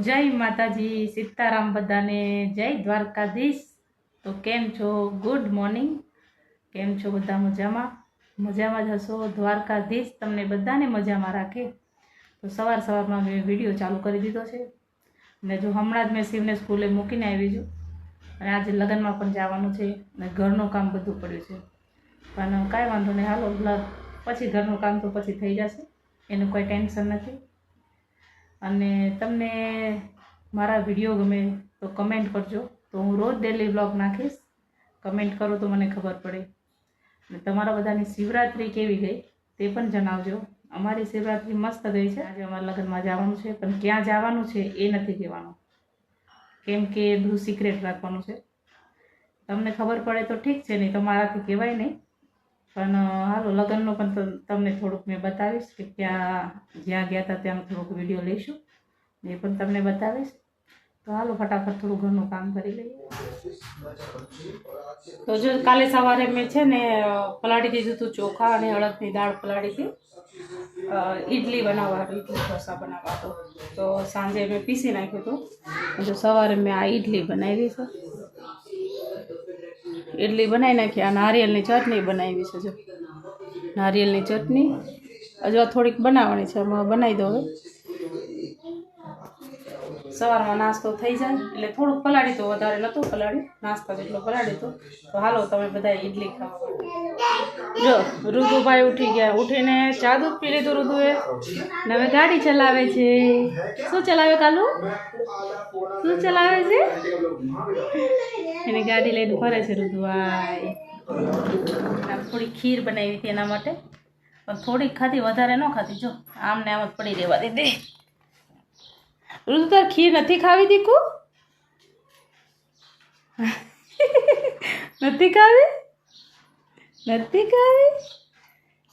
જય માતાજી, સીતારામ, બધાને જય દ્વારકાધીશ। તો કેમ છો? Good morning. કેમ છો બધા? મજામાં જ હશો। દ્વારકાધીશ તમને બધાને મજામાં રાખે। તો સવારમાં મેં વિડીયો ચાલુ કરી દીધો છે અને જો હમણાં જ મેં શિવને સ્કૂલે મૂકીને આવી છું અને આજે લગ્નમાં પણ જવાનું છે અને ઘરનું કામ બધું પડ્યું છે, પણ કાંઈ વાંધો નહીં, હાલો પછી ઘરનું કામ તો પછી થઈ જશે, એનું કોઈ ટેન્શન નથી। અને તમને મારા વિડીયો ગમે તો કમેન્ટ કરજો, તો હું રોજ ડેલી વ્લોગ નાખીશ। કમેન્ટ કરો તો મને ખબર પડે। અને તમારા બધાની શિવરાત્રિ કેવી ગઈ તે પણ જણાવજો। અમારી શિવરાત્રિ મસ્ત ગઈ છે। આજે અમારા લગ્નમાં જવાનું છે, પણ ક્યાં જવાનું છે એ નથી કહેવાનું, કેમ કે બધું સિક્રેટ રાખવાનું છે। તમને ખબર પડે તો ઠીક છે, નહીં તો મારાથી કહેવાય નહીં, પણ હાલો લગ્નનો પણ તમને થોડુંક મેં બતાવીશ કે જ્યાં ગયા હતા ત્યાંનો થોડુંક વિડીયો લઈશું, એ પણ તમને બતાવીશ। તો હાલો ફટાફટ થોડું ઘરનું કામ કરી લઈએ। તો જો કાલે સવારે મેં છે ને પલાળી દીધું હતું ચોખા અને અડદની દાળ પલાળી હતી ઇડલી બનાવવા, ઇડલી ઢોસા બનાવવા હતો। તો સાંજે મેં પીસી નાખ્યું હતું, જો સવારે મેં આ ઇડલી બનાવી છે, ઇડલી બનાવી નાખી। આ નારિયેળની ચટણી બનાવી છે, જો નારિયેળની ચટણી હજુ થોડીક બનાવવાની છે, બનાવી દો હવે। સવારમાં નાસ્તો થઈ જાય એટલે થોડુંક પલાળી તો, વધારે નહોતું પલાળી, નાસ્તા જેટલો પલાળી તો હાલો તમે બધા ઇડલી ખાવા। જો ઋતુભાઈ ઉઠી ગયા, ઉઠીને ચા દૂધ પી લીધું ઋતુએ, ને હવે ગાડી ચલાવે છે। શું ચલાવે કાલુ? શું ચલાવે છે? એને ગાડી લઈને ફરે છે ઋતુભાઈ। થોડી ખીર બનાવી હતી એના માટે, પણ થોડીક ખાધી, વધારે ન ખાધી, જો આમને આમ જ પડી રહેવા દીધી। ઋતુ તાર ખીર નથી ખાવી દીકુ? નથી ખાવી? નથી ખાવી?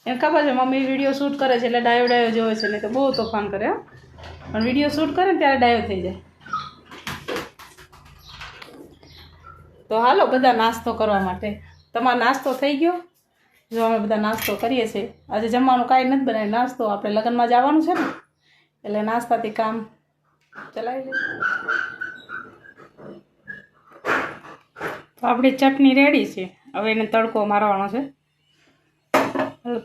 એમ ખબર છે મમ્મી વિડીયો શૂટ કરે છે એટલે ડાયો જોવે છે, નહીં તો બહુ તોફાન કરે, પણ વિડીયો શૂટ કરે ને ત્યારે ડાયો થઈ જાય। તો હાલો બધા નાસ્તો કરવા માટે, તમારો નાસ્તો થઈ ગયો? જો અમે બધા નાસ્તો કરીએ છીએ। આજે જમવાનું કાંઈ નથી બનાવ્યું, નાસ્તો, આપણે લગ્નમાં જવાનું છે ને એટલે નાસ્તાથી કામ ચલાવી લઈએ। તો આપણી ચટણી રેડી છે, હવે એને તડકો મારવાનો છે।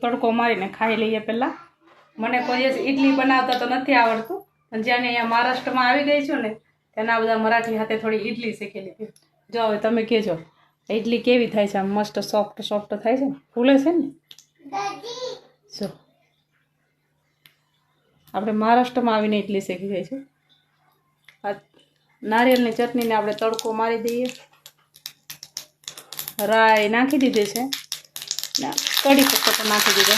તડકો મારીને ખાઈ લઈએ પહેલાં। મને કોઈ દિવસ ઇડલી બનાવતા તો નથી આવડતું, પણ જ્યાં અહીંયા મહારાષ્ટ્રમાં આવી ગઈ છું ને ત્યાંના બધા મરાઠી હાથે થોડી ઇડલી શીખી લીધી। જો હવે તમે કહેજો ઇડલી કેવી થાય છે? આમ મસ્ત સોફ્ટ થાય છે ને, ફૂલે છે ને? જો આપણે મહારાષ્ટ્રમાં આવીને ઇડલી શીખી જાય છે। આ નારિયેળની ચટણીને આપણે તડકો મારી દઈએ, રાઈ નાખી દીધી છે ને કઢી પત્તો નાખી દીધો,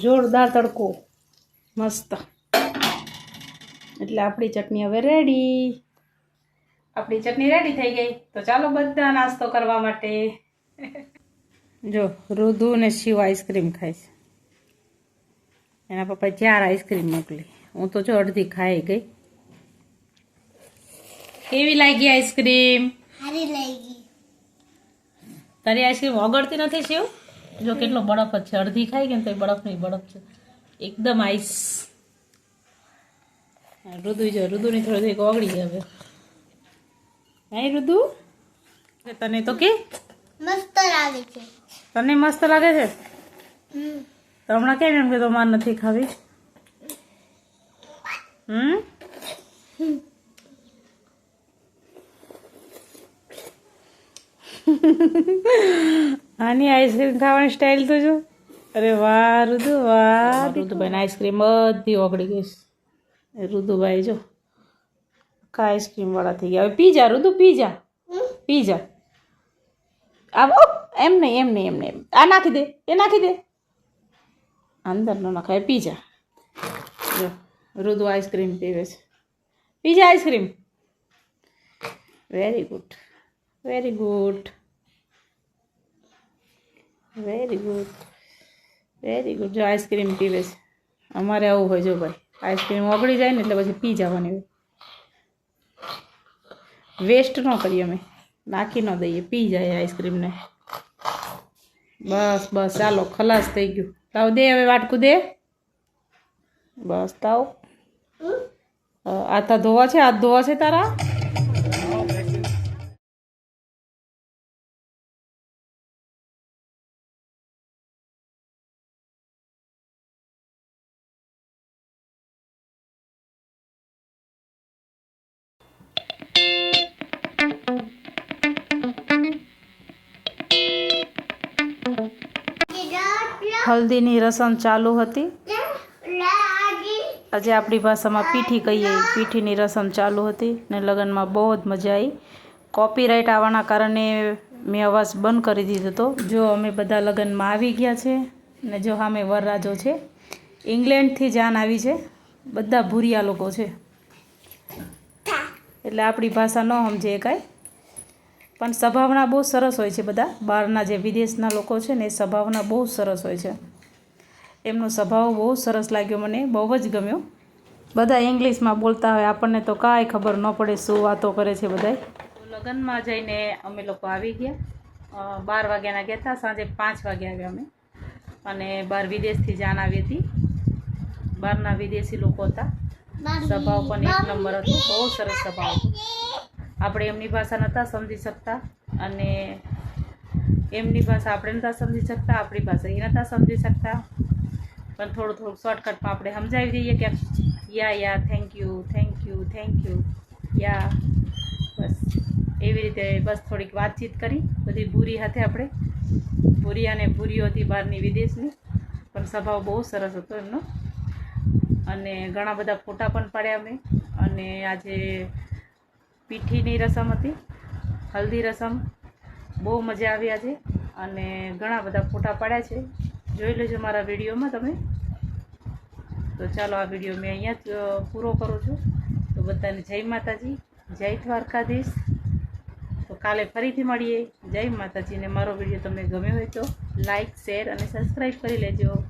જોરદાર તડકો મસ્ત। એટલે આપણી ચટણી હવે રેડી, આપણી ચટણી રેડી થઈ ગઈ। તો ચાલો બધા નાસ્તો કરવા માટે। જો રુદુ ને શિવ આઈસ્ક્રીમ ખાય છે, એના પપ્પાએ 4 આઈસ્ક્રીમ મોકલી, હું તો જો અડધી ખાઈ ગઈ। કેવી લાગી આઈસ્ક્રીમ? સારી લાગી। તારી આઈસ્ક્રીમ ઓગળતી નથી શિવ? જો કેટલો બરફ જ છે, અડધી ખાઈ ગઈ ને તો બરફ નહીં બરફ છે, એકદમ આઈસ। રુદુ જો, રુદુની થોડી ઓગળી છે હવે, નહીં રુદુ? તને તો કે મસ્ત લાગે છે। તને મસ્ત લાગે છે? તો હમણાં કેમ એમ કે તો માર નથી ખાવી? આની આઈસ્ક્રીમ ખાવાની સ્ટાઇલ તો જો, અરે વાહ રુદુ વાહ। રુદુભાઈ આઈસ્ક્રીમ બધી ઓગળી ગઈ છે। રુદુભાઈ જો આઈસ્ક્રીમ વાળા થઈ ગયા। હવે પી જા રુદુ, પી જા, પી જા। આવો એમ નહીં, આ નાખી દે, એ નાખી દે, અંદર ન નાખાય, પી જા। જો રુદુ આઈસ્ક્રીમ પીવે છે, પી જા ice cream. Very good, very good, very good, very good. જો આઈસ્ક્રીમ પીવે છે, અમારે આવું હોય જો ભાઈ, આઈસ્ક્રીમ ઓગળી જાય ને એટલે પછી પી જવાની હોય, વેસ્ટ ન કરીએ અમે, નાખી ન દઈએ, પી જાય આઈસ્ક્રીમને। બસ બસ ચાલો ખલાસ થઈ ગયું, લાવ દે હવે વાટકું દે, બસ તાવ આતા ધોવા છે, હાથ ધોવા છે તારા? હલ્દીની રસમ ચાલુ હતી. આજે આપણી ભાષામાં પીઠી કહીએ, પીઠીની રસમ ચાલુ હતી ને લગ્નમાં બહુ જ મજા આવી. કોપીરાઇટ આવવાના કારણે મેં અવાજ બંધ કરી દીધો હતો. જો અમે બધા લગ્નમાં આવી ગયા છે ને જો સામે વરરાજો છે. ઇંગ્લેન્ડથી જાન આવી છે, બધા ભૂરિયા લોકો છે એટલે આપણી ભાષા ન સમજે કાંઈ, પણ સ્વભાવના બહુ સરસ હોય છે. બધા બહારના જે વિદેશના લોકો છે ને એ સ્વભાવના બહુ સરસ હોય છે. એમનો સ્વભાવ બહુ સરસ લાગ્યો, મને બહુ જ ગમ્યો. બધા ઇંગ્લિશમાં બોલતા હોય, આપણને તો કાંઈ ખબર ન પડે શું વાતો કરે છે બધાય. લગ્નમાં જઈને અમે લોકો આવી ગયા. 12 વાગ્યાના ગયા હતા, સાંજે 5 વાગે આવ્યા અમે. અને બહાર વિદેશથી જાન આવી હતી, બહારના વિદેશી લોકો હતા. સ્વભાવ પણ એક નંબર હતો, બહુ સરસ સ્વભાવ હતો. આપણે એમની ભાષા નહોતા સમજી શકતા અને એમની ભાષા આપણે નહોતા સમજી શકતા, આપણી ભાષા એ નહોતા સમજી શકતા, પણ થોડું શોર્ટકટમાં આપણે સમજાવી દઈએ કે યા થેન્ક યુ યા, બસ એવી રીતે બસ થોડીક વાતચીત કરી. બધી ભૂરી સાથે આપણે ભૂરિયા અને ભૂરીઓ હતી બહારની વિદેશની, પણ સ્વભાવ બહુ સરસ હતો એમનો. અને ઘણા બધા ફોટા પણ પાડ્યા અમે. અને આજે પીઠીની રસમ હતી, હલ્દી રસમ, બહુ મજા આવી આજે. અને ઘણા બધા ફોટા પાડ્યા છે, જોઈ લેજો મારા વિડીયોમાં તમે. તો ચાલો આ વિડીયો મેં અહીંયા જ પૂરો કરું છું. તો બધાને જય માતાજી, જય દ્વારકાધીશ. તો કાલે ફરીથી મળીએ. જય માતાજી. ને મારો વિડીયો તમને ગમ્યો હોય તો લાઈક, શેર અને સબસ્ક્રાઈબ કરી લેજો.